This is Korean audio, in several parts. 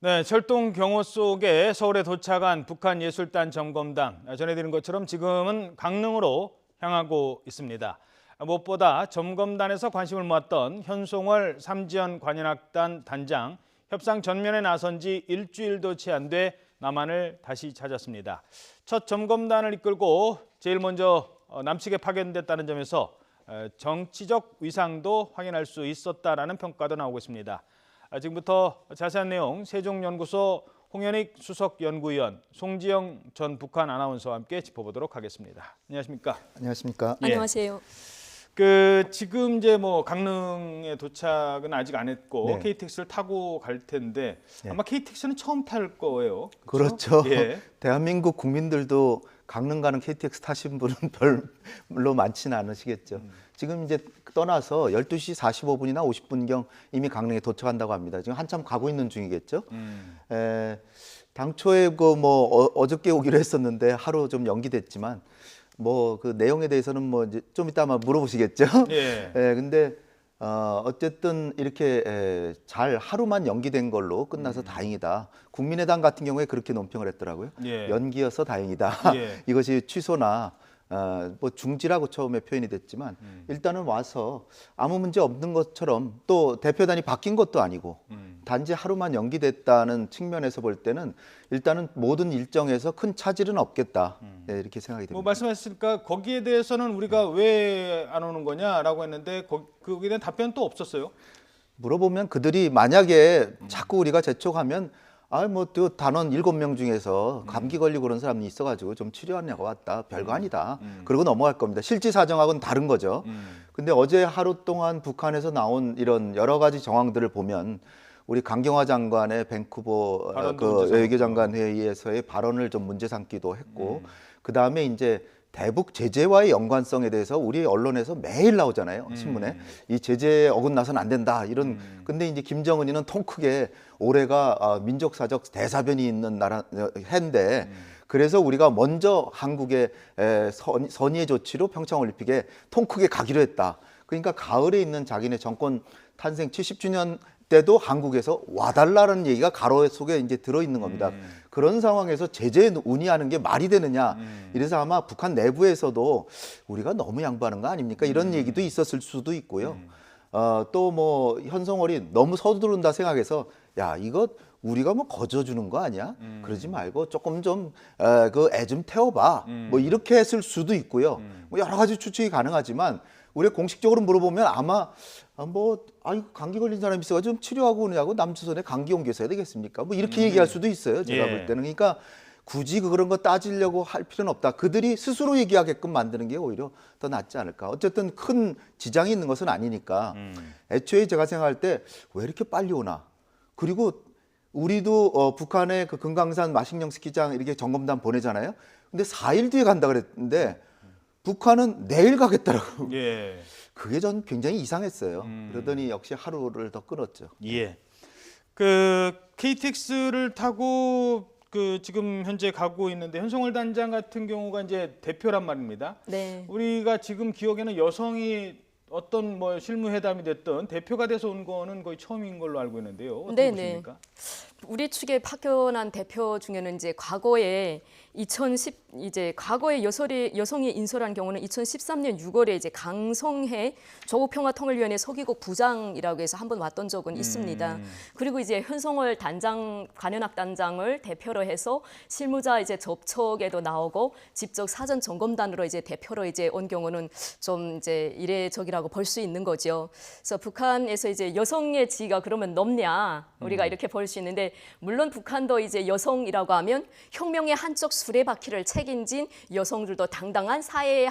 네, 철동 경호 속에 서울에 도착한 북한 예술단 점검단. 전해드린 것처럼 지금은 강릉으로 향하고 있습니다. 무엇보다 점검단에서 관심을 모았던 현송월 삼지연 관현악단 단장, 협상 전면에 나선 지 일주일도 채 안 돼 남한을 다시 찾았습니다. 첫 점검단을 이끌고 제일 먼저 남측에 파견됐다는 점에서 정치적 위상도 확인할 수 있었다라는 평가도 나오고 있습니다. 지금부터 자세한 내용 세종연구소 홍현익 수석연구위원, 송지영 전 북한 아나운서와 함께 짚어보도록 하겠습니다. 안녕하십니까? 안녕하십니까? 예. 안녕하세요. 지금 이제 강릉에 도착은 아직 안 했고 네. KTX를 타고 갈 텐데 네. 아마 KTX는 처음 탈 거예요. 그렇죠. 예. 대한민국 국민들도 강릉 가는 KTX 타신 분은 별로 많지는 않으시겠죠. 지금 이제 떠나서 12시 45분이나 50분경 이미 강릉에 도착한다고 합니다. 지금 한참 가고 있는 중이겠죠. 당초에 어저께 오기로 했었는데 하루 좀 연기됐지만 그 내용에 대해서는 이제 좀 이따 아마 물어보시겠죠. 예. 근데 어쨌든 이렇게 잘 하루만 연기된 걸로 끝나서 다행이다. 국민의당 같은 경우에 그렇게 논평을 했더라고요. 예. 연기여서 다행이다. 예. 이것이 취소나 중지라고 처음에 표현이 됐지만 일단은 와서 아무 문제 없는 것처럼 또 대표단이 바뀐 것도 아니고 단지 하루만 연기됐다는 측면에서 볼 때는 일단은 모든 일정에서 큰 차질은 없겠다. 네, 이렇게 생각이 됩니다. 말씀하셨으니까 거기에 대해서는 우리가 왜 안 오는 거냐라고 했는데 거기에 대한 답변은 또 없었어요. 물어보면 그들이 만약에 자꾸 우리가 재촉하면 또 단원 7명 중에서 감기 걸리고 그런 사람이 있어가지고 좀 치료하냐고 왔다. 별거 아니다. 그러고 넘어갈 겁니다. 실제 사정하고는 다른 거죠. 근데 어제 하루 동안 북한에서 나온 이런 여러 가지 정황들을 보면 우리 강경화 장관의 밴쿠버 외교장관 회의에서의 발언을 좀 문제 삼기도 했고 그 다음에 이제 대북 제재와의 연관성에 대해서 우리 언론에서 매일 나오잖아요. 신문에. 이 제재에 어긋나서는 안 된다. 이런. 근데 이제 김정은이는 통 크게 올해가 민족사적 대사변이 있는 해인데 그래서 우리가 먼저 한국의 선의의 조치로 평창올림픽에 통 크게 가기로 했다. 그러니까 가을에 있는 자기네 정권 탄생 70주년 때도 한국에서 와달라는 얘기가 가로 속에 이제 들어있는 겁니다. 그런 상황에서 제재에 운이하는 게 말이 되느냐. 이래서 아마 북한 내부에서도 우리가 너무 양보하는 거 아닙니까? 이런 얘기도 있었을 수도 있고요. 또 현송월이 너무 서두른다 생각해서 야, 이거 우리가 거저주는 거 아니야? 그러지 말고 조금 좀 애 좀 태워봐. 이렇게 했을 수도 있고요. 여러 가지 추측이 가능하지만 우리가 공식적으로 물어보면 아마 감기 걸린 사람이 있어가지고 좀 치료하고 오느냐고 남조선에 감기 옮겨서 해야 되겠습니까? 이렇게 얘기할 수도 있어요. 제가 볼 때는. 그러니까 굳이 그런 거 따지려고 할 필요는 없다. 그들이 스스로 얘기하게끔 만드는 게 오히려 더 낫지 않을까. 어쨌든 큰 지장이 있는 것은 아니니까. 애초에 제가 생각할 때 왜 이렇게 빨리 오나. 그리고 우리도 북한의 그 금강산 마식령 스키장 이렇게 점검단 보내잖아요. 근데 4일 뒤에 간다 그랬는데 북한은 내일 가겠다라고. 예. 그게 전 굉장히 이상했어요. 그러더니 역시 하루를 더 끊었죠. 예. KTX를 타고 지금 현재 가고 있는데 현송월 단장 같은 경우가 이제 대표란 말입니다. 네. 우리가 지금 기억에는 여성이 어떤 실무회담이 됐던 대표가 돼서 온 거는 거의 처음인 걸로 알고 있는데요. 어떻게 보십니까? 우리 측에 파견한 대표 중에는 이제 과거에 과거에 여성이 인솔한 경우는 2013년 6월에 이제 강성해 조국평화통일위원회 서기국 부장이라고 해서 한번 왔던 적은 있습니다. 그리고 이제 현송월 단장, 관현악 단장을 대표로 해서 실무자 이제 접촉에도 나오고 직접 사전 점검단으로 이제 대표로 이제 온 경우는 좀 이제 이례적이라고 볼 수 있는 거죠. 그래서 북한에서 이제 여성의 지위가 그러면 높냐 우리가 이렇게 볼 수 있는데 물론 북한도 이제 여성이라고 하면 혁명의 한쪽 수레바퀴를 책임진 여성들도 당당한 사회의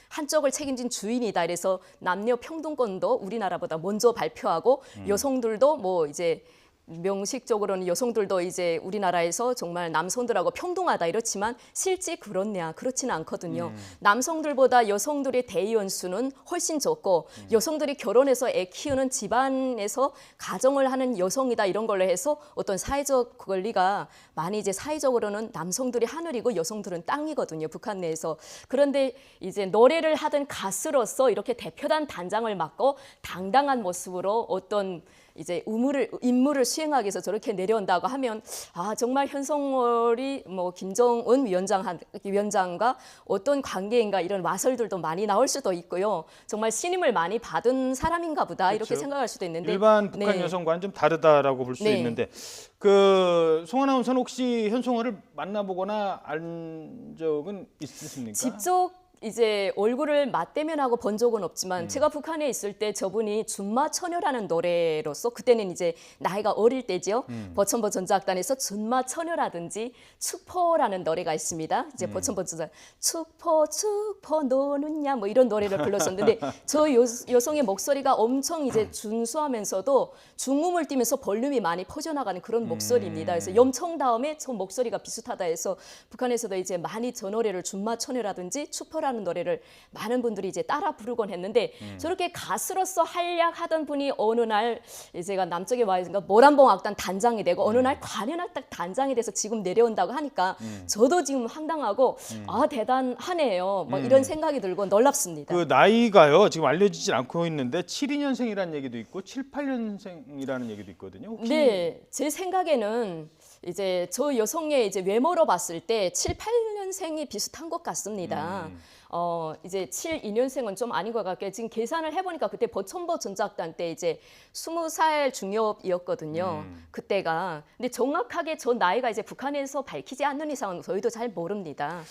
한쪽을 책임진 주인이다. 그래서 남녀 평등권도 우리나라보다 먼저 발표하고 여성들도 이제 명식적으로는 여성들도 이제 우리나라에서 정말 남성들하고 평등하다 이렇지만 실제 그렇냐 그렇지는 않거든요. 남성들보다 여성들의 대의원 수는 훨씬 적고 여성들이 결혼해서 애 키우는 집안에서 가정을 하는 여성이다 이런 걸로 해서 어떤 사회적 권리가 많이 이제 사회적으로는 남성들이 하늘이고 여성들은 땅이거든요. 북한 내에서. 그런데 이제 노래를 하던 가수로서 이렇게 대표단 단장을 맡고 당당한 모습으로 어떤 이제 임무를 수행하기 위해서 저렇게 내려온다고 하면 정말 현성월이 뭐 김정은 위원장과 어떤 관계인가 이런 와설들도 많이 나올 수도 있고요. 정말 신임을 많이 받은 사람인가 보다 이렇게 그렇죠. 생각할 수도 있는데 일반 북한 여성과는 좀 다르다라고 볼 수 네. 있는데 송 아나운서는 혹시 현송월을 만나보거나 알 적은 있으십니까? 직접 이제 얼굴을 맞대면하고 본 적은 없지만 제가 북한에 있을 때 저분이 준마처녀라는 노래로서 그때는 이제 나이가 어릴 때죠. 버천버 전자악단에서 준마처녀라든지 축포라는 노래가 있습니다. 이제 버천버 전자 축포 축포 노는냐 뭐 이런 노래를 불렀었는데 저 여성의 목소리가 엄청 이제 준수하면서도 중음을 띠면서 볼륨이 많이 퍼져나가는 그런 목소리입니다. 그래서 염청 다음에 저 목소리가 비슷하다 해서 북한에서도 이제 많이 저 노래를 준마처녀라든지 축포라는 노래를 많은 분들이 이제 따라 부르곤 했는데 저렇게 가수로서 활약하던 분이 어느 날 제가 남쪽에 와 있으니까 모란봉 악단 단장이 되고 어느 날 관현악단 단장이 돼서 지금 내려온다고 하니까 저도 지금 황당하고 대단하네요. 뭐 이런 생각이 들고 놀랍습니다. 그 나이가요 지금 알려지지 않고 있는데 72년생이라는 얘기도 있고 78년생이라는 얘기도 있거든요. 혹시 네, 제 생각에는 이제 저 여성의 이제 외모로 봤을 때 7, 8년생이 비슷한 것 같습니다. 이제 72년생은 좀 아닌 것 같고요. 지금 계산을 해보니까 그때 버천버 전작단 때 이제 20살 중엽이었거든요. 그때가. 근데 정확하게 저 나이가 이제 북한에서 밝히지 않는 이상은 저희도 잘 모릅니다.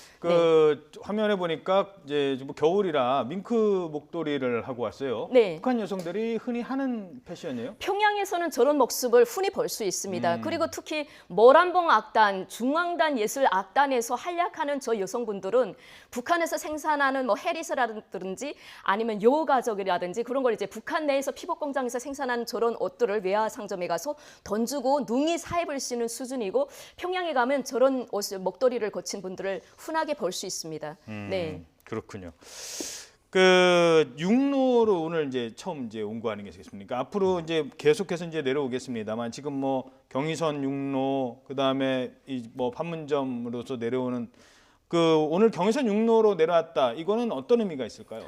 화면에 보니까 이제 뭐 겨울이라 밍크 목도리를 하고 왔어요. 네. 북한 여성들이 흔히 하는 패션이에요? 평양에서는 저런 모습을 흔히 볼 수 있습니다. 그리고 특히 모란봉 악단, 중앙단 예술 악단에서 활약하는 저 여성분들은 북한에서 생산하는 뭐 해리스라든지 아니면 여가족이라든지 그런 걸 이제 북한 내에서 피복 공장에서 생산한 저런 옷들을 외화 상점에 가서 돈 주고 능히 사입을 수 있는 수준이고 평양에 가면 저런 옷 목도리를 거친 분들을 흔하게 볼 수 있습니다. 네. 그렇군요. 육로로 오늘 이제 처음 이제 온 거 아니겠습니까? 앞으로 이제 계속해서 이제 내려오겠습니다만 지금 뭐 경의선 육로 그다음에 이 뭐 판문점으로서 내려오는 오늘 경의선 육로로 내려왔다. 이거는 어떤 의미가 있을까요?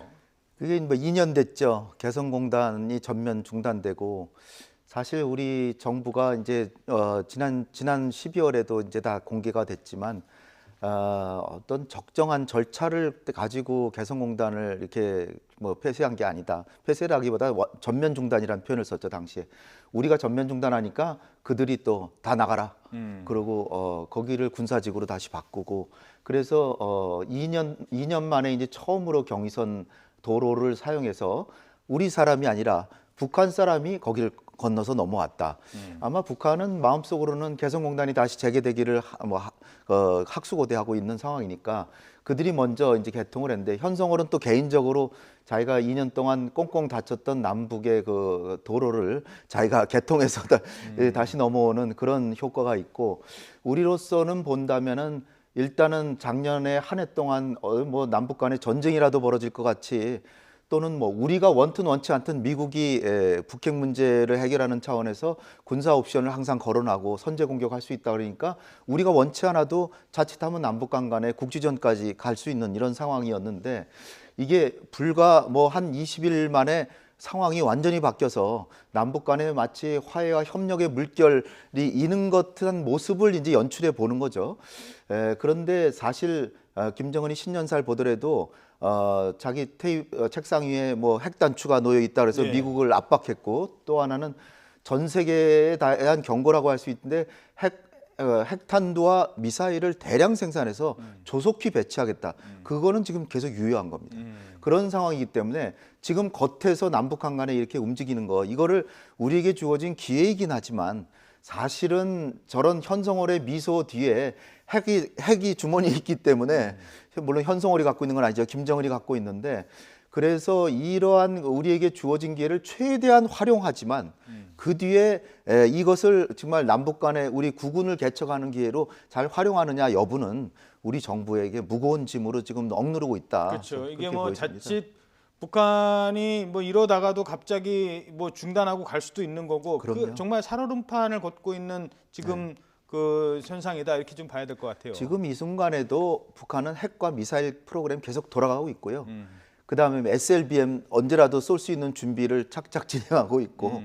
그게 뭐 2년 됐죠. 개성공단이 전면 중단되고 사실 우리 정부가 이제 지난 12월에도 이제 다 공개가 됐지만 어떤 적정한 절차를 가지고 개성공단을 이렇게 뭐 폐쇄한 게 아니다. 폐쇄라기보다 전면 중단이라는 표현을 썼죠 당시에. 우리가 전면 중단하니까 그들이 또 다 나가라. 그리고 거기를 군사지구로 다시 바꾸고 그래서 2년 만에 이제 처음으로 경의선 도로를 사용해서 우리 사람이 아니라 북한 사람이 거기를 건너서 넘어왔다. 아마 북한은 마음속으로는 개성공단이 다시 재개되기를 학수고대하고 있는 상황이니까 그들이 먼저 이제 개통을 했는데 현성월은 또 개인적으로 자기가 2년 동안 꽁꽁 닫혔던 남북의 그 도로를 자기가 개통해서 다시 넘어오는 그런 효과가 있고 우리로서는 본다면은 일단은 작년에 한 해 동안 뭐 남북 간에 전쟁이라도 벌어질 것 같이 또는 뭐 우리가 원튼 원치 않든 미국이 북핵 문제를 해결하는 차원에서 군사 옵션을 항상 거론하고 선제 공격할 수 있다 그러니까 우리가 원치 않아도 자칫하면 남북 간에 국지전까지 갈 수 있는 이런 상황이었는데 이게 불과 뭐 한 20일 만에 상황이 완전히 바뀌어서 남북 간에 마치 화해와 협력의 물결이 이는 것 같은 모습을 이제 연출해 보는 거죠. 그런데 사실 김정은이 신년사를 보더라도 자기 책상 위에 뭐 핵단추가 놓여 있다 그래서 미국을 압박했고 또 하나는 전 세계에 대한 경고라고 할 수 있는데 핵탄두와 미사일을 대량 생산해서 조속히 배치하겠다. 그거는 지금 계속 유효한 겁니다. 그런 상황이기 때문에 지금 겉에서 남북한 간에 이렇게 움직이는 거 이거를 우리에게 주어진 기회이긴 하지만 사실은 저런 현성월의 미소 뒤에 핵이 주머니에 있기 때문에 물론 현성월이 갖고 있는 건 아니죠. 김정은이 갖고 있는데 그래서 이러한 우리에게 주어진 기회를 최대한 활용하지만 그 뒤에 이것을 정말 남북 간에 우리 국군을 개척하는 기회로 잘 활용하느냐 여부는 우리 정부에게 무거운 짐으로 지금 억누르고 있다. 그렇죠. 이게 뭐 자칫 북한이 뭐 이러다가도 갑자기 뭐 중단하고 갈 수도 있는 거고 정말 살얼음판을 걷고 있는 지금 그 현상이다 이렇게 좀 봐야 될 것 같아요. 지금 이 순간에도 북한은 핵과 미사일 프로그램 계속 돌아가고 있고요. 그다음에 SLBM 언제라도 쏠 수 있는 준비를 착착 진행하고 있고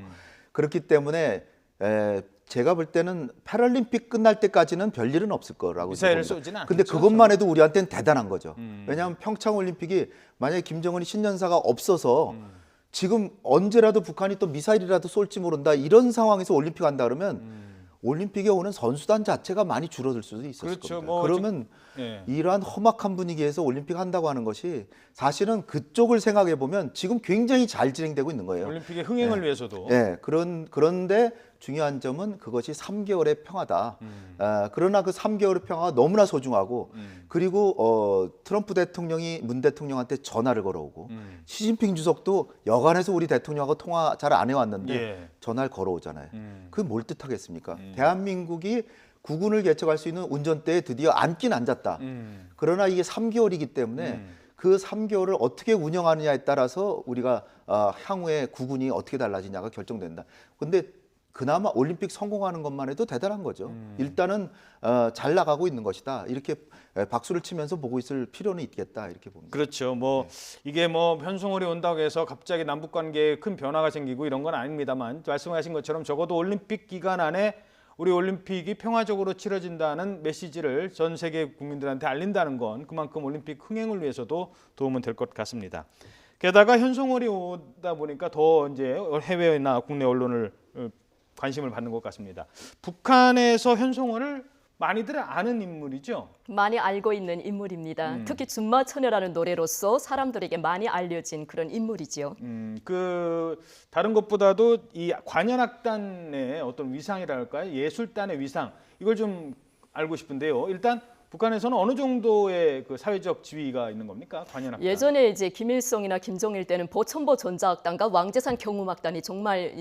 그렇기 때문에 제가 볼 때는 패럴림픽 끝날 때까지는 별일은 없을 거라고 미사일을 봅니다. 쏘지는 않겠죠. 근데 그것만 해도 우리한테는 대단한 거죠. 왜냐하면 평창 올림픽이 만약에 김정은이 신년사가 없어서 지금 언제라도 북한이 또 미사일이라도 쏠지 모른다 이런 상황에서 올림픽 한다 그러면 올림픽에 오는 선수단 자체가 많이 줄어들 수도 있었을 그렇죠. 겁니다. 뭐 그러면 예. 이러한 험악한 분위기에서 올림픽 한다고 하는 것이 사실은 그쪽을 생각해 보면 지금 굉장히 잘 진행되고 있는 거예요. 올림픽의 흥행을 위해서도. 그런데 중요한 점은 그것이 3개월의 평화다. 그러나 그 3개월의 평화가 너무나 소중하고 그리고 트럼프 대통령이 문 대통령한테 전화를 걸어오고 시진핑 주석도 여간해서 우리 대통령하고 통화 잘 안 해왔는데 예. 전화를 걸어오잖아요. 그게 뭘 뜻하겠습니까? 대한민국이 국군을 개척할 수 있는 운전대에 드디어 앉긴 앉았다. 그러나 이게 3개월이기 때문에 그 3개월을 어떻게 운영하느냐에 따라서 우리가 향후에 국군이 어떻게 달라지냐가 결정된다. 근데 그나마 올림픽 성공하는 것만 해도 대단한 거죠. 일단은 잘 나가고 있는 것이다. 이렇게 박수를 치면서 보고 있을 필요는 있겠다. 이렇게 봅니다. 그렇죠. 뭐 이게 뭐 현송월이 온다고 해서 갑자기 남북 관계에 큰 변화가 생기고 이런 건 아닙니다만 말씀하신 것처럼 적어도 올림픽 기간 안에 우리 올림픽이 평화적으로 치러진다는 메시지를 전 세계 국민들한테 알린다는 건 그만큼 올림픽 흥행을 위해서도 도움은 될 것 같습니다. 게다가 현송월이 오다 보니까 더 이제 해외나 국내 언론을 관심을 받는 것 같습니다. 북한에서 현송월을 많이들 아는 인물이죠. 많이 알고 있는 인물입니다. 특히 준마처녀라는 노래로서 사람들에게 많이 알려진 그런 인물이지요. 그 다른 것보다도 이 관현악단의 어떤 위상이랄까요? 예술단의 위상 이걸 좀 알고 싶은데요. 일단 북한에서는 어느 정도의 그 사회적 지위가 있는 겁니까? 관현악단. 예전에 이제 김일성이나 김정일 때는 보천보 전자악단과 왕재산 경음악단이 정말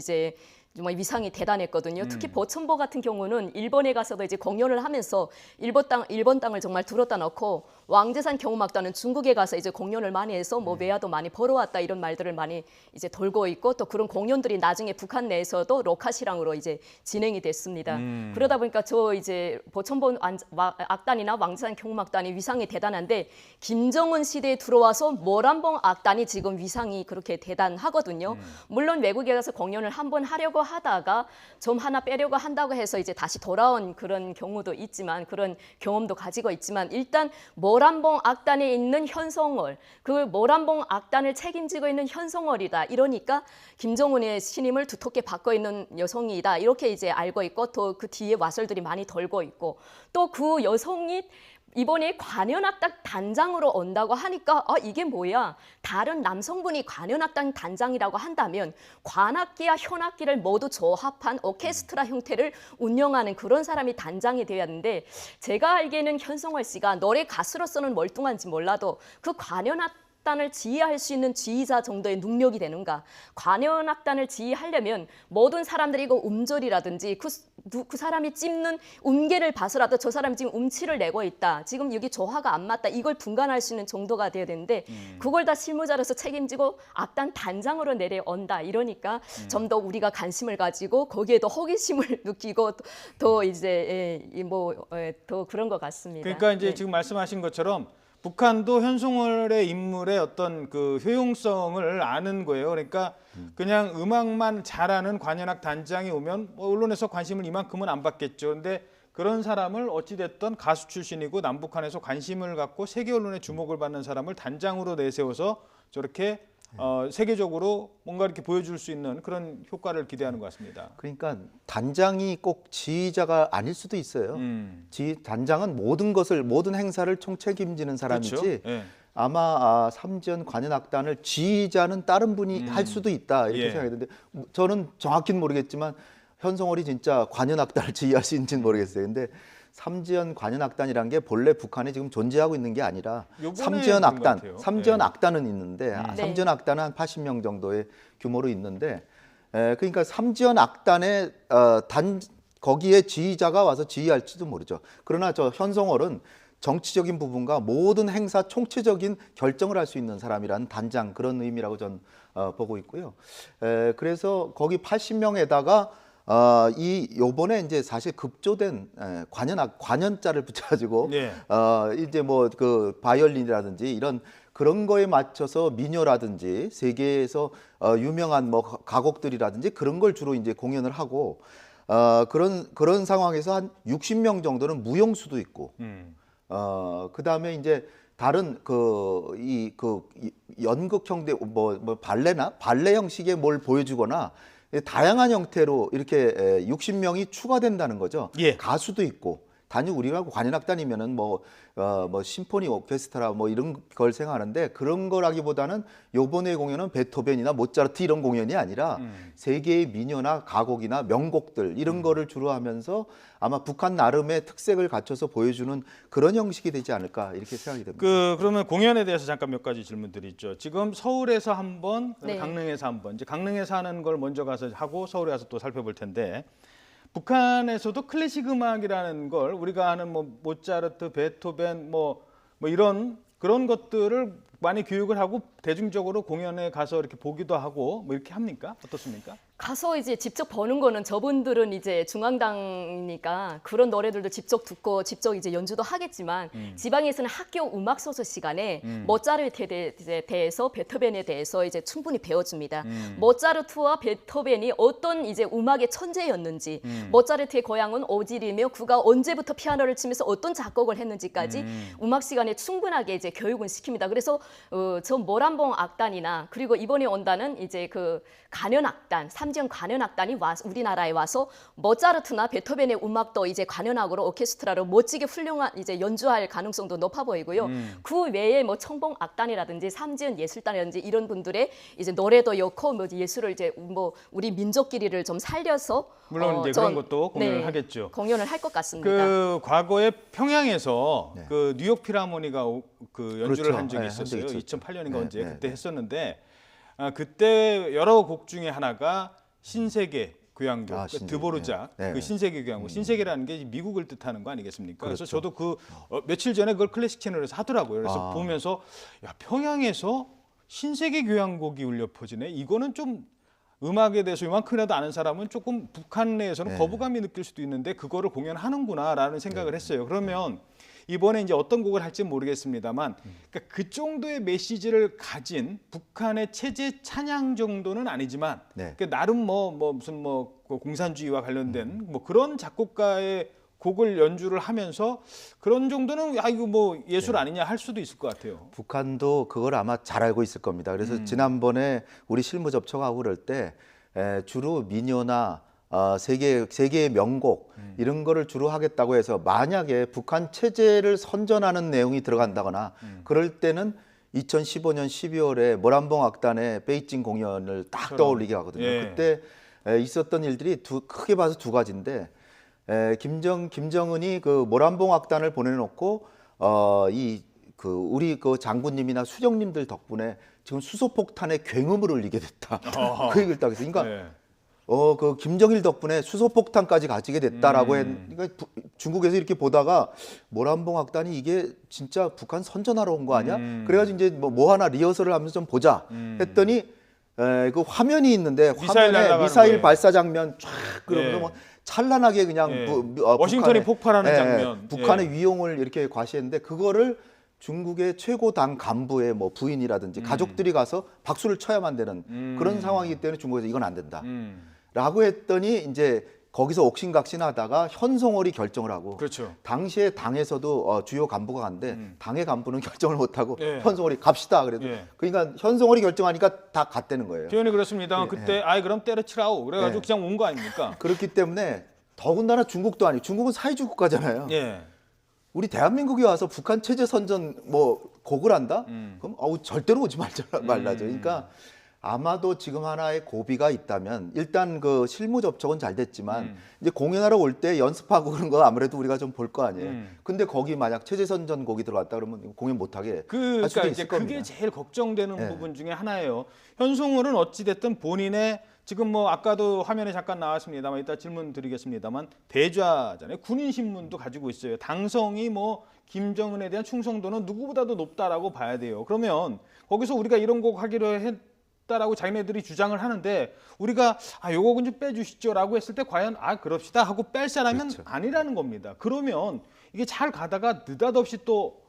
위상이 대단했거든요. 특히 보천보 같은 경우는 일본에 가서도 이제 공연을 하면서 일본 땅을 정말 들었다 놓고 왕재산 경음악단은 중국에 가서 이제 공연을 많이 해서 뭐 외화도 많이 벌어왔다 이런 말들을 많이 이제 돌고 있고 또 그런 공연들이 나중에 북한 내에서도 로카시랑으로 이제 진행이 됐습니다. 그러다 보니까 저 이제 보천보 악단이나 왕재산 경음악단이 위상이 대단한데 김정은 시대에 들어와서 모란봉 악단이 지금 위상이 그렇게 대단하거든요. 물론 외국에 가서 공연을 한번 하려고 하다가 좀 하나 빼려고 한다고 해서 이제 다시 돌아온 그런 경우도 있지만 그런 경험도 가지고 있지만 일단 모란봉 악단에 있는 현송월 그 모란봉 악단을 책임지고 있는 현송월이다 이러니까 김정은의 신임을 두텁게 받고 있는 여성이다 이렇게 이제 알고 있고 또 그 뒤에 와설들이 많이 돌고 있고 또 그 여성이 이번에 관현악단 단장으로 온다고 하니까 이게 뭐야? 다른 남성분이 관현악단 단장이라고 한다면 관악기와 현악기를 모두 조합한 오케스트라 형태를 운영하는 그런 사람이 단장이 되어야 하는데 제가 알기에는 현송월 씨가 노래 가수로서는 멀뚱한지 몰라도 그 관현악단을 지휘할 수 있는 지휘자 정도의 능력이 되는가? 관현악단을 지휘하려면 모든 사람들이 이거 음절이라든지 그 사람이 찝는 음계를 봐서라도 저 사람이 지금 음치를 내고 있다. 지금 여기 조화가 안 맞다. 이걸 분간할 수 있는 정도가 돼야 되는데 그걸 다 실무자로서 책임지고 악단 단장으로 내려온다. 이러니까 좀 더 우리가 관심을 가지고 거기에 더 호기심을 느끼고 더 이제 더 그런 것 같습니다. 그러니까 이제 네. 지금 말씀하신 것처럼 북한도 현송월의 인물의 어떤 그 효용성을 아는 거예요. 그러니까 그냥 음악만 잘하는 관현악 단장이 오면 뭐 언론에서 관심을 이만큼은 안 받겠죠. 그런데 그런 사람을 어찌됐든 가수 출신이고 남북한에서 관심을 갖고 세계 언론의 주목을 받는 사람을 단장으로 내세워서 저렇게 세계적으로 뭔가 이렇게 보여줄 수 있는 그런 효과를 기대하는 것 같습니다. 그러니까 단장이 꼭 지휘자가 아닐 수도 있어요. 단장은 모든 행사를 총책임지는 사람이지. 그렇죠? 예. 아마 삼지연 관현악단을 지휘자는 다른 분이 할 수도 있다 이렇게 예. 생각했는데 저는 정확히는 모르겠지만 현송월이 진짜 관현악단을 지휘할 수 있는지는 모르겠어요. 근데 삼지연 관현악단이라는 게 본래 북한에 지금 존재하고 있는 게 아니라 요번에 삼지연 있는 것 악단, 같아요. 삼지연 네. 악단은 있는데 네. 삼지연 악단은 한 80명 정도의 규모로 있는데 그러니까 삼지연 악단의 거기에 지휘자가 와서 지휘할지도 모르죠. 그러나 저 현송월은 정치적인 부분과 모든 행사 총체적인 결정을 할 수 있는 사람이라는 단장 그런 의미라고 전 보고 있고요. 그래서 거기 80명에다가 요번에 이제 사실 급조된 관현자를 붙여가지고 예. 이제 뭐 그 바이올린이라든지 이런 그런 거에 맞춰서 민요라든지 세계에서 유명한 뭐 가곡들이라든지 그런 걸 주로 이제 공연을 하고 그런 상황에서 한 60명 정도는 무용수도 있고 그다음에 이제 다른 연극 형태 뭐 발레나 발레 형식의 뭘 보여주거나 다양한 형태로 이렇게 60명이 추가된다는 거죠. 예. 가수도 있고 단지 우리가 관현악단이면은 뭐 심포니 오케스트라 뭐 이런 걸 생각하는데 그런 거라기보다는 요번에 공연은 베토벤이나 모차르트 이런 공연이 아니라 세계의 민요나 가곡이나 명곡들 이런 거를 주로 하면서 아마 북한 나름의 특색을 갖춰서 보여주는 그런 형식이 되지 않을까 이렇게 생각이 됩니다. 그러면 공연에 대해서 잠깐 몇 가지 질문 드리죠. 지금 서울에서 한 번, 네. 강릉에서 한 번. 이제 강릉에서 하는 걸 먼저 가서 하고 서울에 가서 또 살펴볼 텐데 북한에서도 클래식 음악이라는 걸 우리가 아는 뭐 모차르트, 베토벤 뭐 이런 그런 것들을 많이 교육을 하고 대중적으로 공연에 가서 이렇게 보기도 하고 뭐 이렇게 합니까? 어떻습니까? 가서 이제 직접 보는 거는 저분들은 이제 중앙당이니까 그런 노래들도 직접 듣고 직접 이제 연주도 하겠지만 지방에서는 학교 음악 소설 시간에 모차르트에 대해서 베토벤에 대해서 이제 충분히 배워줍니다. 모차르트와 베토벤이 어떤 이제 음악의 천재였는지, 모차르트의 고향은 오질이며 그가 언제부터 피아노를 치면서 어떤 작곡을 했는지까지 음악 시간에 충분하게 이제 교육은 시킵니다. 그래서 저 모란봉 악단이나 그리고 이번에 온다는 이제 그 관현악단, 삼지연 관현악단이 우리나라에 와서 모차르트나 베토벤의 음악도 이제 관현악으로 오케스트라로 멋지게 훌륭한 이제 연주할 가능성도 높아 보이고요. 그 외에 뭐 청봉 악단이라든지 삼지연 예술단이라든지 이런 분들의 이제 노래도 좋고 뭐 예술을 이제 뭐 우리 민족끼리를 좀 살려서 물론 이제 그런 것도 공연을 하겠죠. 공연을 할 것 같습니다. 그 과거에 평양에서 네. 그 뉴욕 필하모니가 그 연주를 그렇죠. 한 적이 네, 있었어요. 한 적이 있었죠. 2008년인가 네, 언제 네, 그때 네. 했었는데 그때 여러 곡 중에 하나가 신세계 교향곡, 신세계. 드보르작 네. 그 신세계 교향곡. 신세계라는 게 미국을 뜻하는 거 아니겠습니까? 그래서 그렇죠. 저도 그 며칠 전에 그걸 클래식 채널에서 하더라고요. 그래서 보면서 야, 평양에서 신세계 교향곡이 울려 퍼지네. 이거는 좀 음악에 대해서 이만큼이라도 아는 사람은 조금 북한 내에서는 네. 거부감이 느낄 수도 있는데 그거를 공연하는구나라는 생각을 했어요. 그러면 이번에 이제 어떤 곡을 할지 모르겠습니다만 그러니까 그 정도의 메시지를 가진 북한의 체제 찬양 정도는 아니지만 네. 그러니까 나름 무슨 그 공산주의와 관련된 뭐 그런 작곡가의 곡을 연주를 하면서 그런 정도는 야 이거 뭐 예술 아니냐 할 수도 있을 것 같아요. 북한도 그걸 아마 잘 알고 있을 겁니다. 그래서 지난번에 우리 실무 접촉하고 그럴 때 주로 민요나 세계의 명곡 이런 거를 주로 하겠다고 해서 만약에 북한 체제를 선전하는 내용이 들어간다거나 그럴 때는 2015년 12월에 모란봉 악단의 베이징 공연을 딱 떠올리게 하거든요. 예. 그때 있었던 일들이 크게 봐서 두 가지인데 김정은이 그 모란봉 악단을 보내놓고 우리 그 장군님이나 수령님들 덕분에 지금 수소폭탄의 굉음을 울리게 됐다. 그 얘기를 딱 했어요. 그러니까 네. 그 김정일 덕분에 수소폭탄까지 가지게 됐다라고 그러니까 중국에서 이렇게 보다가 모란봉 악단이 이게 진짜 북한 선전하러 온 거 아니야? 그래가지고 이제 뭐 하나 리허설을 하면서 좀 보자 했더니 그 화면이 있는데 미사일 화면에 날아가는 미사일 거예요. 발사 장면 쫙 그러면서 예. 뭐 찬란하게 그냥 예. 워싱턴이 폭발하는 장면. 북한의 예. 위용을 이렇게 과시했는데 그거를 중국의 최고 당 간부의 뭐 부인이라든지 가족들이 가서 박수를 쳐야만 되는 그런 상황이기 때문에 중국에서 이건 안 된다. 라고 했더니 이제 거기서 옥신각신하다가 현송월이 결정을 하고 그렇죠. 당시에 당에서도 주요 간부가 간데 당의 간부는 결정을 못하고 예. 현송월이 갑시다 그래도 예. 그러니까 현송월이 결정하니까 다 갔다는 거예요. 표현이 그렇습니다만 그때 아이 그럼 때려치라오 그래가지고 예. 그냥 온 거 아닙니까? 그렇기 때문에 더군다나 중국도 아니고 중국은 사회주의 국가잖아요. 예. 우리 대한민국에 와서 북한 체제 선전 뭐 곡을 한다? 그럼 절대로 오지 말라죠. 그러니까 아마도 지금 하나의 고비가 있다면 일단 그 실무 접촉은 잘 됐지만 이제 공연하러 올 때 연습하고 그런 거 아무래도 우리가 좀 볼 거 아니에요. 근데 거기 만약 체제 선전 곡이 들어갔다 그러면 공연 못 하게 할 수도 그러니까 있을 이제 겁니다. 그게 제일 걱정되는 예. 부분 중에 하나예요. 현송월은 어찌 됐든 본인의 지금 뭐 아까도 화면에 잠깐 나왔습니다만 이따 질문 드리겠습니다만 대좌잖아요. 군인 신문도 가지고 있어요. 당성이 뭐 김정은에 대한 충성도는 누구보다도 높다라고 봐야 돼요. 그러면 거기서 우리가 이런 곡 하기로 했다라고 자기네들이 주장을 하는데 우리가 요 곡은 좀 빼주시죠라고 했을 때 과연 그럽시다 하고 뺄 사람은 그렇죠. 아니라는 겁니다. 그러면 이게 잘 가다가 느닷없이 또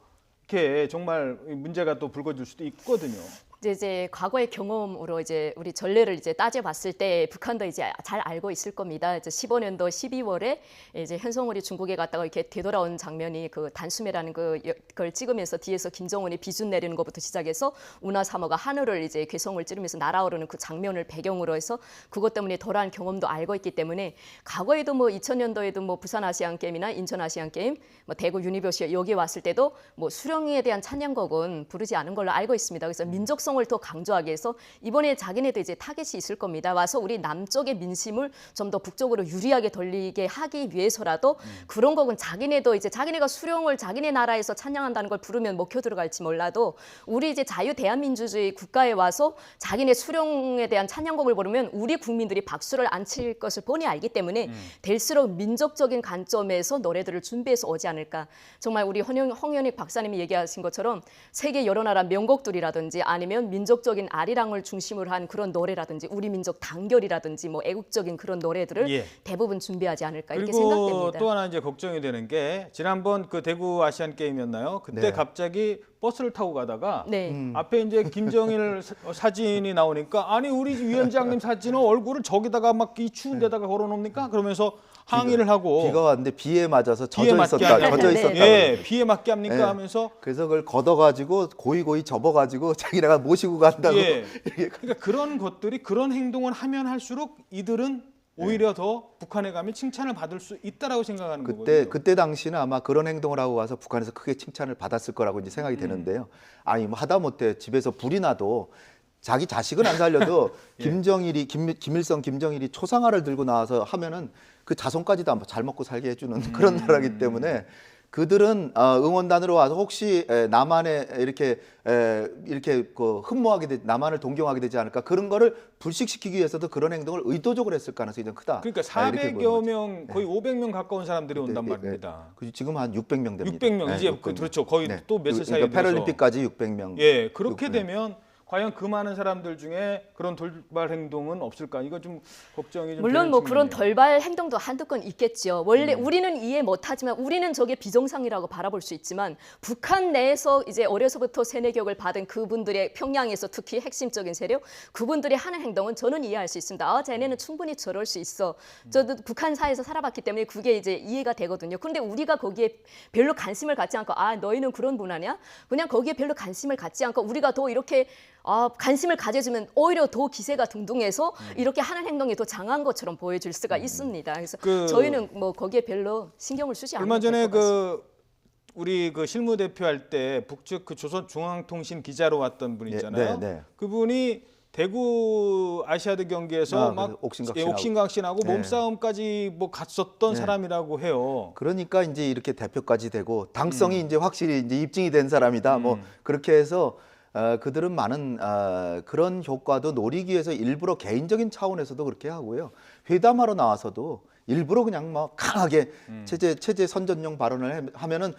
이렇게 정말 문제가 또 불거질 수도 있거든요. 이제 과거의 경험으로 이제 우리 전례를 이제 따져봤을 때 북한도 이제 잘 알고 있을 겁니다. 이제 15년도 12월에 이제 현송월이 중국에 갔다가 이렇게 되돌아온 장면이 그 단숨에라는 그걸 찍으면서 뒤에서 김정은이 비준 내리는 것부터 시작해서 운하 3호가 하늘을 이제 괴성을 찌르면서 날아오르는 그 장면을 배경으로 해서 그것 때문에 덜한 경험도 알고 있기 때문에 과거에도 뭐 2000년도에도 뭐 부산 아시안 게임이나 인천 아시안 게임, 뭐 대구 유니버시티 여기 왔을 때도 뭐 수령에 대한 찬양곡은 부르지 않은 걸로 알고 있습니다. 그래서 민족 성을 더 강조하기 위해서 이번에 자기네도 이제 타겟이 있을 겁니다. 와서 우리 남쪽의 민심을 좀 더 북쪽으로 유리하게 돌리게 하기 위해서라도 그런 곡은 자기네도 이제 자기네가 수령을 자기네 나라에서 찬양한다는 걸 부르면 먹혀 들어갈지 몰라도 우리 이제 자유 대한민주주의 국가에 와서 자기네 수령에 대한 찬양곡을 부르면 우리 국민들이 박수를 안 칠 것을 뻔히 알기 때문에 될수록 민족적인 관점에서 노래들을 준비해서 오지 않을까. 정말 우리 홍현익 박사님이 얘기하신 것처럼 세계 여러 나라 명곡들이라든지 아니면 민족적인 아리랑을 중심으로 한 그런 노래라든지 우리 민족 단결이라든지 뭐 애국적인 그런 노래들을 예. 대부분 준비하지 않을까 이렇게 그리고 생각됩니다. 또 하나 이제 걱정이 되는 게 지난번 그 대구 아시안 게임이었나요? 그때 네. 갑자기 버스를 타고 가다가 네. 앞에 이제 김정일 사진이 나오니까 아니 우리 위원장님 사진은 얼굴을 저기다가 막 이 추운 데다가 걸어놓습니까? 그러면서 항의를 하고 비가 왔는데 비에 맞아서 비에 맞게 하냐. 젖어 네. 있었다. 예, 비에 맞게 합니까 네. 하면서 그래서 그걸 걷어가지고 고이고이 접어가지고 자기네가 모시고 간다고. 예. 그러니까 그런 것들이 그런 행동을 하면 할수록 이들은 오히려 더 북한에 가면 칭찬을 받을 수 있다라고 생각하는 거거든요. 그때 당시는 아마 그런 행동을 하고 와서 북한에서 크게 칭찬을 받았을 거라고 이제 생각이 되는데요. 아니 뭐 하다못해 집에서 불이 나도 자기 자식은 안 살려도 김일성 김정일이 초상화를 들고 나와서 하면은 그 자손까지도 잘 먹고 살게 해주는 그런 나라이기 때문에 그들은 응원단으로 와서 혹시 남한에 이렇게 그 흠모하게 남한을 동경하게 되지 않을까 그런 거를 불식시키기 위해서도 그런 행동을 의도적으로 했을 가능성이 좀 크다. 그러니까 이렇게 보는 400여 거죠. 명, 거의 500명 가까운 사람들이 온단 네, 말입니다. 지금 한 600명 됩니다. 600명 이제 600명. 그렇죠. 거의 또 몇 살 사이에 그러니까 패럴림픽까지 600명. 예, 그렇게 600명. 되면 과연 그 많은 사람들 중에 그런 돌발 행동은 없을까? 이거 좀 걱정이 좀 물론 되는 뭐 그런 측면이에요. 돌발 행동도 한두 건 있겠죠. 원래 우리는 이해 못하지만 우리는 저게 비정상이라고 바라볼 수 있지만 북한 내에서 이제 어려서부터 세뇌 교육을 받은 그분들의 평양에서 특히 핵심적인 세력 그분들이 하는 행동은 저는 이해할 수 있습니다. 아, 쟤네는 충분히 저럴 수 있어. 저도 북한 사회에서 살아봤기 때문에 그게 이제 이해가 되거든요. 그런데 우리가 거기에 별로 관심을 갖지 않고 아 너희는 그런 문화냐? 그냥 거기에 별로 관심을 갖지 않고 우리가 더 이렇게 관심을 가져주면 오히려 더 기세가 등등해서 이렇게 하는 행동이 더 장한 것처럼 보여질 수가 있습니다. 그래서 저희는 뭐 거기에 별로 신경을 쓰지 않는 얼마 전에 것 같습니다. 우리 그 실무 대표할 때 북측 그 조선중앙통신 기자로 왔던 분 있잖아요. 네. 그분이 대구 아시아드 경기에서 막 옥신각신하고 네. 몸싸움까지 뭐 갔었던 사람이라고 해요. 그러니까 이제 이렇게 대표까지 되고 당성이 이제 확실히 이제 입증이 된 사람이다. 뭐 그렇게 해서 그들은 많은 그런 효과도 노리기 위해서 일부러 개인적인 차원에서도 그렇게 하고요. 회담하러 나와서도 일부러 그냥 뭐 강하게 체제 선전용 발언을 하면은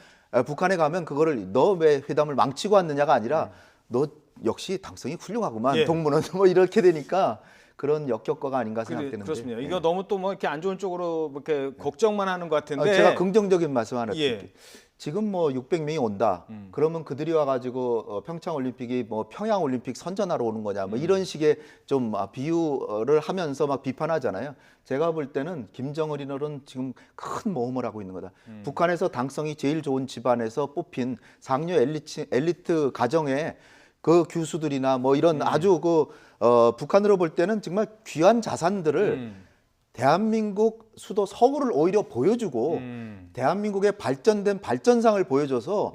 북한에 가면 그거를 너 왜 회담을 망치고 왔느냐가 아니라 너 역시 당성이 훌륭하구만. 예. 동문은 뭐 이렇게 되니까 그런 역효과가 아닌가 생각되는데. 그렇습니다. 예. 이거 너무 또 뭐 이렇게 안 좋은 쪽으로 이렇게 걱정만 하는 것 같은데. 제가 긍정적인 말씀 하나 드릴게요. 예. 지금 뭐 600명이 온다. 그러면 그들이 와가지고 평창 올림픽이 뭐 평양 올림픽 선전하러 오는 거냐. 뭐 이런 식의 좀 비유를 하면서 막 비판하잖아요. 제가 볼 때는 김정은이는 지금 큰 모험을 하고 있는 거다. 북한에서 당성이 제일 좋은 집안에서 뽑힌 상류 엘리트 가정에 그 교수들이나 뭐 이런 아주 북한으로 볼 때는 정말 귀한 자산들을 대한민국 수도 서울을 오히려 보여주고 대한민국의 발전된 발전상을 보여줘서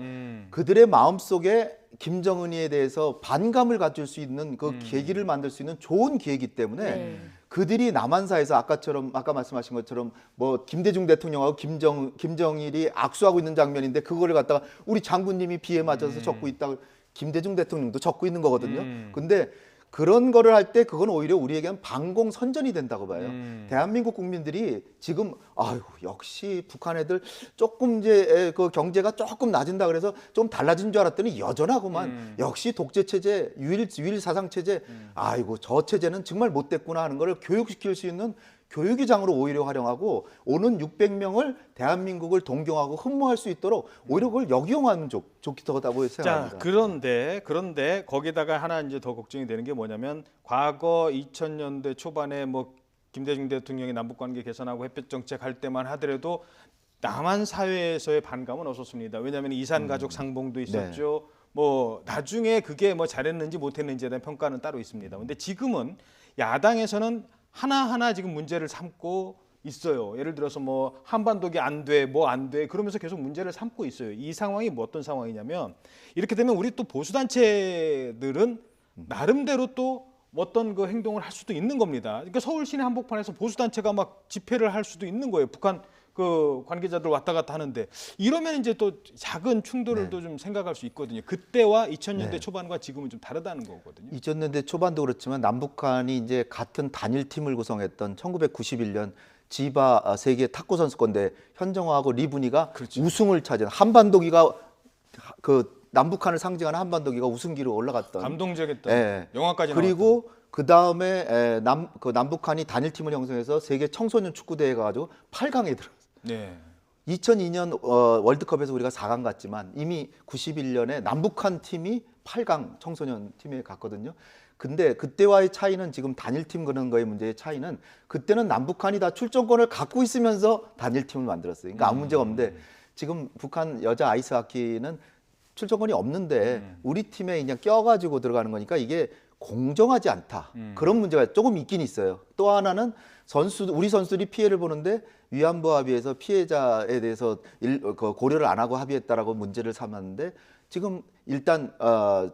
그들의 마음속에 김정은이에 대해서 반감을 가질 수 있는 그 계기를 만들 수 있는 좋은 기회이기 때문에 네. 그들이 남한사에서 아까 말씀하신 것처럼 뭐 김대중 대통령하고 김정일이 악수하고 있는 장면인데 그거를 갖다가 우리 장군님이 비에 맞아서 적고 있다고 김대중 대통령도 적고 있는 거거든요. 근데 그런 거를 할 때 그건 오히려 우리에게는 반공 선전이 된다고 봐요. 대한민국 국민들이 지금 아유 역시 북한 애들 조금 이제 그 경제가 조금 낮은다 그래서 좀 달라진 줄 알았더니 여전하구만. 역시 독재 체제, 유일 사상 체제. 아이고 저 체제는 정말 못됐구나 하는 거를 교육시킬 수 있는 교육위장으로 오히려 활용하고 오는 600명을 대한민국을 동경하고 흠모할 수 있도록 오히려 그걸 역이용하면 좋겠다고 생각합니다. 자, 그런데 거기다가 하나 이제 더 걱정이 되는 게 뭐냐면 과거 2000년대 초반에 뭐 김대중 대통령이 남북 관계 개선하고 햇볕 정책 할 때만 하더라도 남한 사회에서의 반감은 없었습니다. 왜냐하면 이산 가족 상봉도 있었죠. 뭐 나중에 그게 뭐 잘했는지 못했는지에 대한 평가는 따로 있습니다. 근데 지금은 야당에서는 하나하나 지금 문제를 삼고 있어요. 예를 들어서 뭐 한반도기 안 돼, 뭐 안 돼, 그러면서 계속 문제를 삼고 있어요. 이 상황이 뭐 어떤 상황이냐면 이렇게 되면 우리 또 보수단체들은 나름대로 또 어떤 그 행동을 할 수도 있는 겁니다. 그러니까 서울 시내 한복판에서 보수단체가 막 집회를 할 수도 있는 거예요. 북한 그 관계자들 왔다 갔다 하는데 이러면 이제 또 작은 충돌을 또 좀 생각할 수 있거든요. 그때와 2000년대 초반과 지금은 좀 다르다는 거거든요. 2000년대 초반도 그렇지만 남북한이 이제 같은 단일팀을 구성했던 1991년 지바 세계 탁구 선수권대 현정화하고 리분이가 우승을 차지한 한반도기가 그 남북한을 상징하는 한반도기가 우승기로 올라갔던 감동적이었던 영화까지 그리고 그 다음에 남북한이 단일팀을 형성해서 세계 청소년 축구대회 가지고 8강에 들어갔어요. 네. 2002년 월드컵에서 우리가 4강 갔지만 이미 91년에 남북한 팀이 8강 청소년 팀에 갔거든요. 근데 그때와의 차이는 지금 단일팀 그런 거의 문제의 차이는 그때는 남북한이 다 출전권을 갖고 있으면서 단일팀을 만들었어요. 그러니까 아무 문제가 없는데 지금 북한 여자 아이스하키는 출전권이 없는데 우리 팀에 그냥 껴가지고 들어가는 거니까 이게 공정하지 않다. 그런 문제가 조금 있긴 있어요. 또 하나는 우리 선수들이 피해를 보는데 위안부 합의에서 피해자에 대해서 고려를 안 하고 합의했다라고 문제를 삼았는데 지금 일단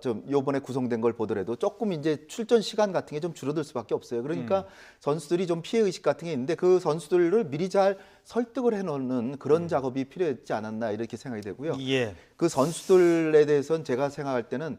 좀 요번에 구성된 걸 보더라도 조금 이제 출전 시간 같은 게 좀 줄어들 수밖에 없어요. 그러니까 선수들이 좀 피해 의식 같은 게 있는데 그 선수들을 미리 잘 설득을 해놓는 그런 작업이 필요했지 않았나 이렇게 생각이 되고요. 예. 그 선수들에 대해서는 제가 생각할 때는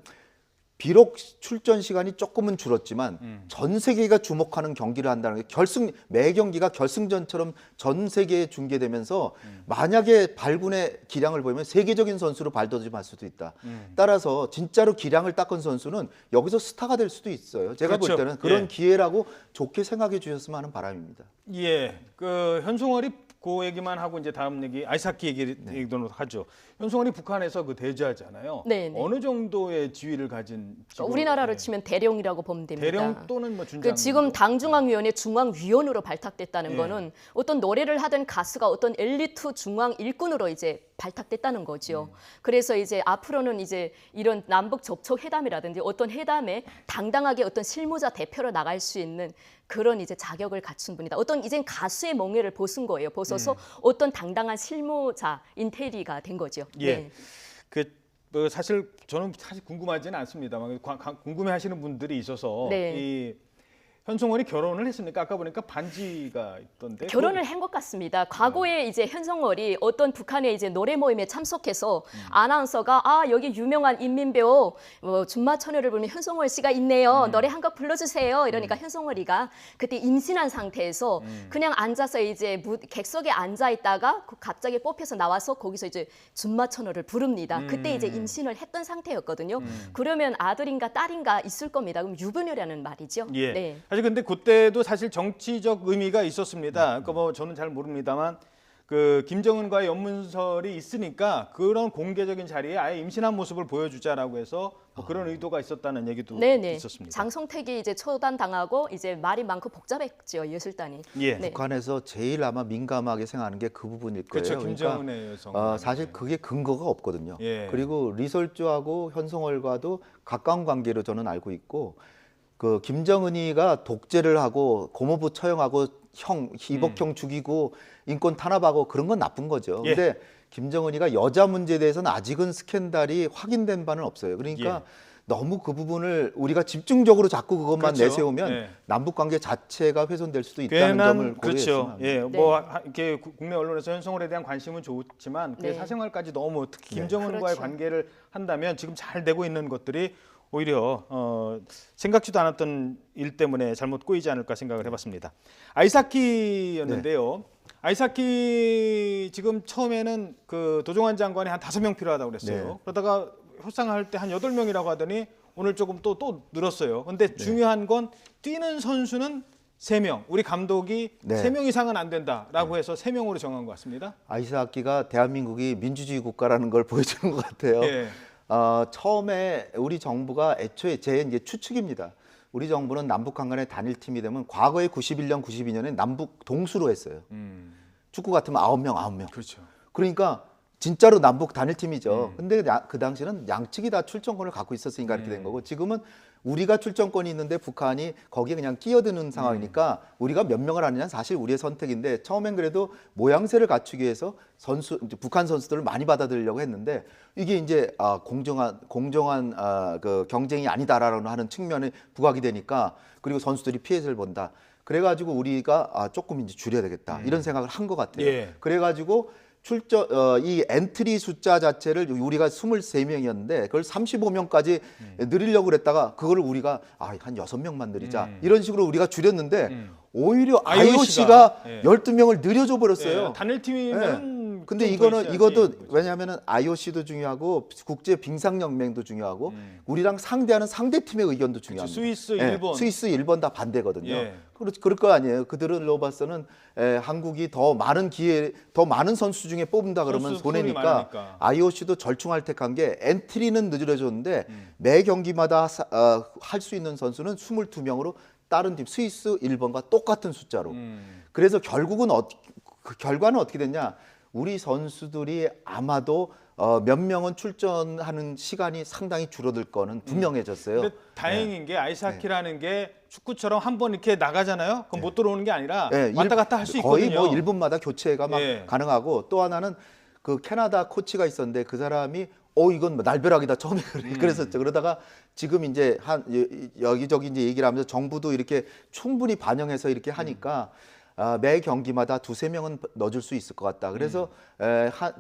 비록 출전 시간이 조금은 줄었지만 전 세계가 주목하는 경기를 한다는 게 매 경기가 결승전처럼 전 세계에 중계되면서 만약에 발군의 기량을 보면 세계적인 선수로 발돋움할 수도 있다. 따라서 진짜로 기량을 닦은 선수는 여기서 스타가 될 수도 있어요. 제가 그렇죠. 볼 때는 그런 예. 기회라고 좋게 생각해 주셨으면 하는 바람입니다. 예, 그 현송월이 그 얘기만 하고 이제 다음 얘기 아이스하키 얘기도 하죠. 현송월이 북한에서 그 대주하잖아요. 네. 어느 정도의 지위를 가진 지금, 우리나라로 치면 대령이라고 보면 됩니다. 대령 또는 뭐 준장. 지금 당중앙위원회 중앙위원으로 발탁됐다는 거는 어떤 노래를 하던 가수가 어떤 엘리트 중앙 일꾼으로 이제 발탁됐다는 거죠. 그래서 이제 앞으로는 이제 이런 남북 접촉 회담이라든지 어떤 회담에 당당하게 어떤 실무자 대표로 나갈 수 있는 그런 이제 자격을 갖춘 분이다. 어떤 이젠 가수의 몽해를 벗은 거예요. 벗어서 어떤 당당한 실무자 인테리가 된 거죠. 예. 네. 뭐 사실 저는 사실 궁금하지는 않습니다만 궁금해하시는 분들이 있어서 네. 이 현송월이 결혼을 했습니까? 아까 보니까 반지가 있던데. 결혼을 한 것 같습니다. 과거에 이제 현성월이 어떤 북한의 이제 노래 모임에 참석해서 아나운서가 여기 유명한 인민배우 준마처녀를 부르는 현성월 씨가 있네요. 노래 한 곡 불러주세요. 이러니까 현성월이가 그때 임신한 상태에서 그냥 앉아서 이제 객석에 앉아 있다가 갑자기 뽑혀서 나와서 거기서 이제 준마처녀를 부릅니다. 그때 이제 임신을 했던 상태였거든요. 그러면 아들인가 딸인가 있을 겁니다. 그럼 유부녀라는 말이죠. 예. 네. 사실 근데 그때도 사실 정치적 의미가 있었습니다. 그러니까 뭐 저는 잘 모릅니다만 그 김정은과의 연문설이 있으니까 그런 공개적인 자리에 아예 임신한 모습을 보여주자라고 해서 뭐 그런 의도가 있었다는 얘기도 네네. 있었습니다. 장성택이 이제 처단당하고 이제 말이 많고 복잡했죠 예술단이. 예. 네. 북한에서 제일 아마 민감하게 생각하는 게 그 부분일 거예요. 그렇죠. 김정은의 여성. 사실 그게 근거가 없거든요. 예. 그리고 리설주하고 현송월과도 가까운 관계로 저는 알고 있고 그 김정은이가 독재를 하고 고모부 처형하고 이복형 죽이고 인권 탄압하고 그런 건 나쁜 거죠. 예. 근데 김정은이가 여자 문제에 대해서는 아직은 스캔들이 확인된 바는 없어요. 그러니까 예. 너무 그 부분을 우리가 집중적으로 자꾸 그것만 그렇죠. 내세우면 예. 남북 관계 자체가 훼손될 수도 있다는 점을 그렇죠. 고려했으면 예, 네. 뭐 이렇게 국내 언론에서 현송월에 대한 관심은 좋지만 그 네. 사생활까지 너무 특히 김정은과의 그렇죠. 관계를 한다면 지금 잘 되고 있는 것들이 오히려 생각지도 않았던 일 때문에 잘못 꼬이지 않을까 생각을 해봤습니다. 아이스하키였는데요. 아이스하키 지금 처음에는 그 도종환 장관이 한 5명 필요하다고 그랬어요. 네. 그러다가 협상할 때 한 8명이라고 하더니 오늘 조금 또 늘었어요. 근데 중요한 건 뛰는 선수는 3명, 우리 감독이 네. 3명 이상은 안 된다라고 해서 3명으로 정한 것 같습니다. 아이스하키가 대한민국이 민주주의 국가라는 걸 보여주는 것 같아요. 예. 처음에 우리 정부가 애초에 제 이제 추측입니다. 우리 정부는 남북 한간의 단일팀이 되면 과거에 91년, 92년에 남북 동수로 했어요. 축구 같으면 9명. 그렇죠. 그러니까 진짜로 남북 단일팀이죠. 근데 그 당시는 양측이 다 출전권을 갖고 있었으니까 이렇게 된 거고 지금은 우리가 출전권이 있는데 북한이 거기에 그냥 끼어드는 상황이니까 우리가 몇 명을 하느냐는 사실 우리의 선택인데 처음엔 그래도 모양새를 갖추기 위해서 북한 선수들을 많이 받아들이려고 했는데 이게 이제 공정한 그 경쟁이 아니다라는 하는 측면에 부각이 되니까 그리고 선수들이 피해를 본다. 그래가지고 우리가 조금 이제 줄여야 되겠다 이런 생각을 한 것 같아요. 예. 그래가지고 이 엔트리 숫자 자체를 우리가 23명이었는데 그걸 35명까지 늘리려고 그랬다가 그거를 우리가 한 6명만 늘리자 이런 식으로 우리가 줄였는데 오히려 IOC가 예. 12명을 늘려줘 버렸어요. 예, 단일팀이면 근데 이것도 왜냐하면은 IOC도 중요하고 국제 빙상연맹도 중요하고 우리랑 상대하는 상대팀의 의견도 중요합니다. 스위스, 예, 일본. 스위스, 일본 다 반대거든요. 예. 그럴 거 아니에요. 그들로 봐서는 한국이 더 많은 선수 중에 뽑는다 그러면 선수 풀이 손해니까 많으니까. IOC도 절충할 택한 게 엔트리는 늘려줬는데 매 경기마다 할 수 있는 선수는 22명으로 다른 팀 스위스, 일본과 똑같은 숫자로. 그래서 결국은 그 결과는 어떻게 됐냐? 우리 선수들이 아마도 몇 명은 출전하는 시간이 상당히 줄어들 거는 분명해졌어요. 근데 다행인 게 아이스하키라는 게 축구처럼 한 번 이렇게 나가잖아요. 그럼 못 들어오는 게 아니라 왔다 갔다 할 수 있거든요. 거의 뭐 1분마다 교체가 막 예. 가능하고 또 하나는 그 캐나다 코치가 있었는데 그 사람이 이건 날벼락이다 처음에 그랬었죠. 그러다가 지금 이제 여기저기 이제 얘기를 하면서 정부도 이렇게 충분히 반영해서 이렇게 하니까 매 경기마다 2-3명은 넣어줄 수 있을 것 같다. 그래서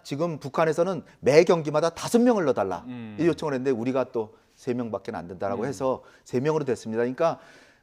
지금 북한에서는 매 경기마다 5명을 넣어달라 이 요청을 했는데 우리가 또 3명밖에 안 된다라고 해서 3명으로 됐습니다. 그러니까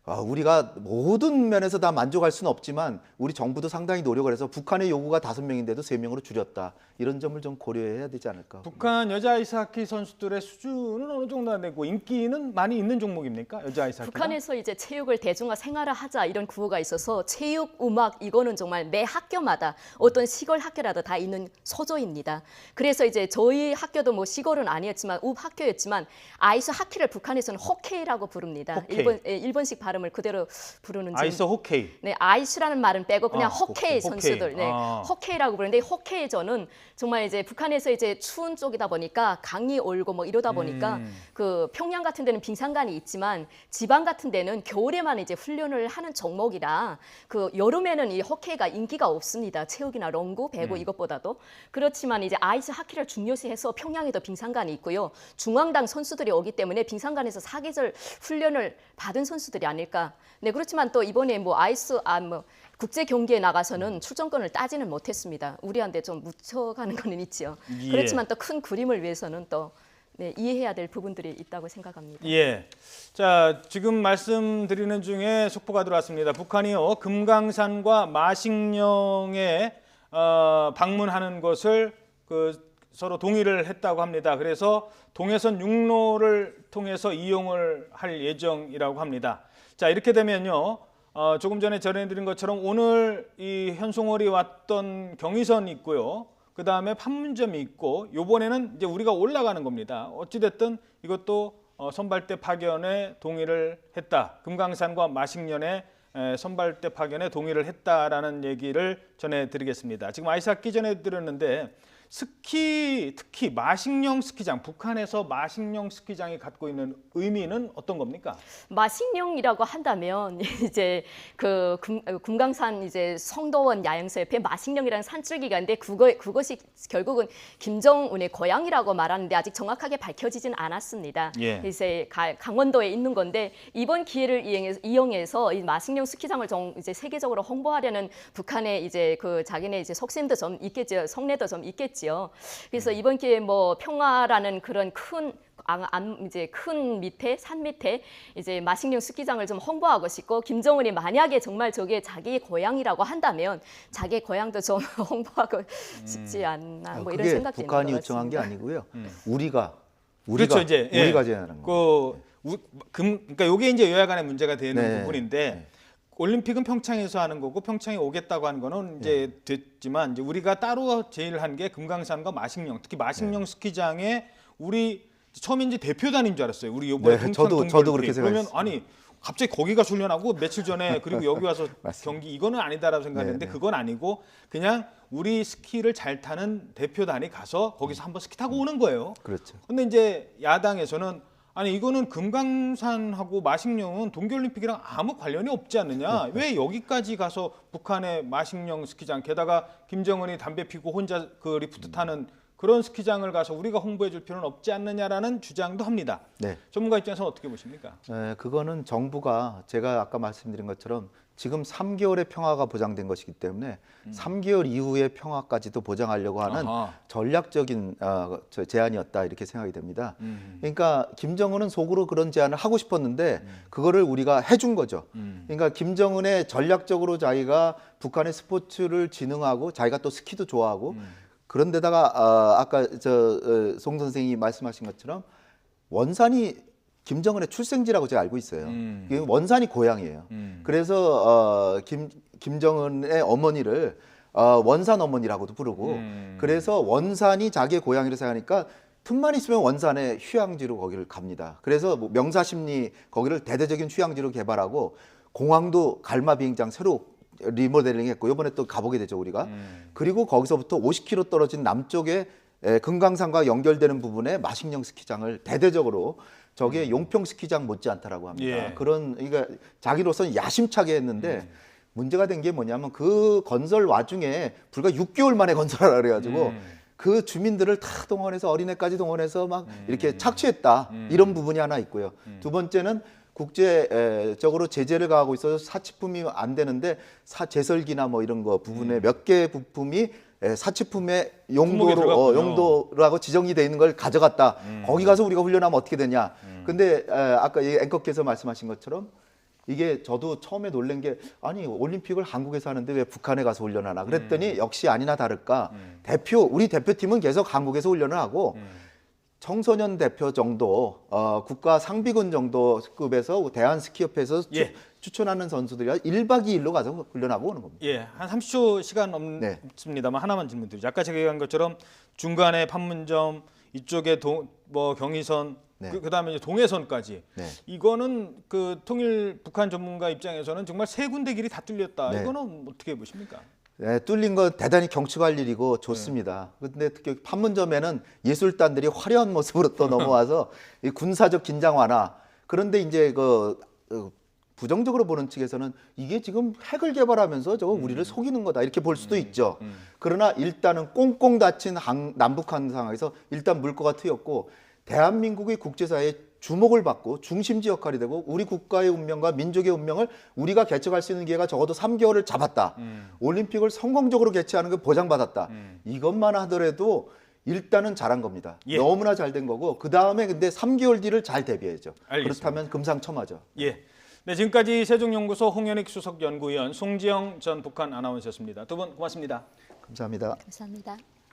우리가 모든 면에서 다 만족할 수는 없지만 우리 정부도 상당히 노력을 해서 북한의 요구가 5명인데도 3명으로 줄였다. 이런 점을 좀 고려해야 되지 않을까. 북한 여자 아이스하키 선수들의 수준은 어느 정도 되고 인기는 많이 있는 종목입니까? 여자 아이스하키가? 북한에서 이제 체육을 대중화 생활화하자 이런 구호가 있어서 체육, 음악 이거는 정말 매 학교마다 어떤 시골 학교라도 다 있는 소조입니다. 그래서 이제 저희 학교도 뭐 시골은 아니었지만 읍 학교였지만 아이스하키를 북한에서는 호케이라고 부릅니다. 호케이. 일본식 발음을 그대로 부르는 아이스 호케이. 네, 아이스라는 말은 빼고 그냥 호케이 호케이. 선수들, 네, 호케이라고 부르는데 호케이전은 정말 이제 북한에서 이제 추운 쪽이다 보니까 강이 얼고 뭐 이러다 보니까 그 평양 같은 데는 빙상관이 있지만 지방 같은 데는 겨울에만 이제 훈련을 하는 종목이라 그 여름에는 이 호케이가 인기가 없습니다. 체육이나 롱구, 배구 이것보다도 그렇지만 이제 아이스 하키를 중요시해서 평양에도 빙상관이 있고요. 중앙당 선수들이 오기 때문에 빙상관에서 사계절 훈련을 받은 선수들이 아닐까. 네, 그렇지만 또 이번에 뭐 국제 경기에 나가서는 출전권을 따지는 못했습니다. 우리한테 좀 묻혀가는 거는 있지요. 예. 그렇지만 또 큰 그림을 위해서는 또 이해해야 될 부분들이 있다고 생각합니다. 예. 자, 지금 말씀드리는 중에 속보가 들어왔습니다. 북한이요, 금강산과 마식령에 방문하는 것을 서로 동의를 했다고 합니다. 그래서 동해선 육로를 통해서 이용을 할 예정이라고 합니다. 자, 이렇게 되면요, 조금 전에 전해드린 것처럼 오늘 이 현송월이 왔던 경의선이 있고요. 그 다음에 판문점이 있고 요번에는 이제 우리가 올라가는 겁니다. 어찌됐든 이것도 선발대 파견에 동의를 했다. 금강산과 마식련의 선발대 파견에 동의를 했다라는 얘기를 전해드리겠습니다. 지금 아이스하키 전해드렸는데 스키, 특히 마식령 스키장, 북한에서 마식령 스키장이 갖고 있는 의미는 어떤 겁니까? 마식령이라고 한다면 이제 그 금강산 이제 성도원 야영소 옆에 마식령이라는 산줄기가 있는데 그것이 결국은 김정은의 고향이라고 말하는데 아직 정확하게 밝혀지진 않았습니다. 예. 이제 강원도에 있는 건데 이번 기회를 이용해서 이 마식령 스키장을 이제 세계적으로 홍보하려는 북한의 이제 그 자기네 이제 속셈도 좀 있겠죠, 성내도 좀 있겠죠. 그래서 이번 기회에 뭐 평화라는 그런 큰 산 밑에 이제 마식령 스키장을 좀 홍보하고 싶고 김정은이 만약에 정말 저게 자기 고향이라고 한다면 자기 고향도 좀 홍보하고 싶지 않나 뭐 이런 생각이 있는 것 같습니다. 북한이 요청한 게 아니고요. 우리가 그렇죠, 이제 우리가 제안한 거. 그러니까 이게 이제 요약안의 문제가 되는 부분인데 올림픽은 평창에서 하는 거고 평창에 오겠다고 하는 거는 이제 됐지만 이제 우리가 따로 제일 한 게 금강산과 마식령, 특히 마식령 스키장에 우리 처음에 이제 대표단인 줄 알았어요. 우리 요번에 네, 저도 그렇게 그러면 생각했어요. 아니 갑자기 거기가 훈련하고 며칠 전에 그리고 여기 와서 경기 이거는 아니다라고 생각했는데 네. 그건 아니고 그냥 우리 스키를 잘 타는 대표단이 가서 거기서 한번 스키 타고 오는 거예요. 그렇죠. 근데 이제 야당에서는 아니 이거는 금강산하고 마식령은 동계올림픽이랑 아무 관련이 없지 않느냐? 왜 여기까지 가서 북한의 마식령 스키장 게다가 김정은이 담배 피고 혼자 그 리프트 타는 그런 스키장을 가서 우리가 홍보해 줄 필요는 없지 않느냐라는 주장도 합니다. 네. 전문가 입장에서는 어떻게 보십니까? 그거는 정부가 제가 아까 말씀드린 것처럼 지금 3개월의 평화가 보장된 것이기 때문에 3개월 이후의 평화까지도 보장하려고 하는 아하. 전략적인 제안이었다 이렇게 생각이 됩니다. 그러니까 김정은은 속으로 그런 제안을 하고 싶었는데 그거를 우리가 해준 거죠. 그러니까 김정은의 전략적으로 자기가 북한의 스포츠를 진흥하고 자기가 또 스키도 좋아하고 그런데다가 아까 송 선생이 말씀하신 것처럼 원산이 김정은의 출생지라고 제가 알고 있어요. 이게 원산이 고향이에요. 그래서 김정은의 어머니를 원산 어머니라고도 부르고 그래서 원산이 자기의 고향이라고 생각하니까 틈만 있으면 원산의 휴양지로 거기를 갑니다. 그래서 뭐 명사십리 거기를 대대적인 휴양지로 개발하고 공항도 갈마 비행장 새로 리모델링 했고 이번에 또 가보게 되죠 우리가. 그리고 거기서부터 50km 떨어진 남쪽에 금강산과 연결되는 부분에 마식령 스키장을 대대적으로 저게 용평 스키장 못지않다라고 합니다. 예. 그런 그러니까 자기로서는 야심차게 했는데 문제가 된 게 뭐냐면 그 건설 와중에 불과 6개월 만에 건설하라 그래가지고 그 주민들을 다 동원해서 어린애까지 동원해서 막 이렇게 착취했다 이런 부분이 하나 있고요. 두 번째는 국제적으로 제재를 가하고 있어서 사치품이 안 되는데 제설기나 뭐 이런 거 부분에 몇 개 부품이 사치품의 용도라고 지정이 돼 있는 걸 가져갔다. 거기 가서 우리가 훈련하면 어떻게 되냐. 근데 아까 앵커께서 말씀하신 것처럼 이게 저도 처음에 놀란 게 아니 올림픽을 한국에서 하는데 왜 북한에 가서 훈련하나 그랬더니 역시 아니나 다를까 우리 대표팀은 계속 한국에서 훈련을 하고 청소년 대표 정도 국가 상비군 정도 급에서 대한스키협회에서 예. 추천하는 선수들이 1박 2일로 가서 훈련하고 오는 겁니다. 예, 한 30초 시간 네. 없습니다만 하나만 질문 드리죠. 아까 제가 얘기한 것처럼 중간에 판문점 이쪽에 뭐 경의선 네. 그다음에 이제 동해선까지 네. 이거는 그 통일 북한 전문가 입장에서는 정말 세 군데 길이 다 뚫렸다. 네. 이거는 어떻게 보십니까? 네, 뚫린 건 대단히 경축할 일이고 좋습니다. 근데 특히 판문점에는 예술단들이 화려한 모습으로 또 넘어와서 이 군사적 긴장 완화. 그런데 이제 부정적으로 보는 측에서는 이게 지금 핵을 개발하면서 저거 우리를 속이는 거다 이렇게 볼 수도 있죠. 그러나 일단은 꽁꽁 닫힌 남북한 상황에서 일단 물꼬가 트였고 대한민국의 국제사회에 주목을 받고 중심지 역할이 되고 우리 국가의 운명과 민족의 운명을 우리가 개척할 수 있는 기회가 적어도 3개월을 잡았다. 올림픽을 성공적으로 개최하는 걸 보장받았다. 이것만 하더라도 일단은 잘한 겁니다. 예. 너무나 잘 된 거고 그 다음에 근데 3개월 뒤를 잘 대비해야죠. 알겠습니다. 그렇다면 금상첨화죠. 예. 네, 지금까지 세종연구소 홍현익 수석 연구위원, 송지영 전 북한 아나운서였습니다. 두 분 고맙습니다. 감사합니다. 감사합니다.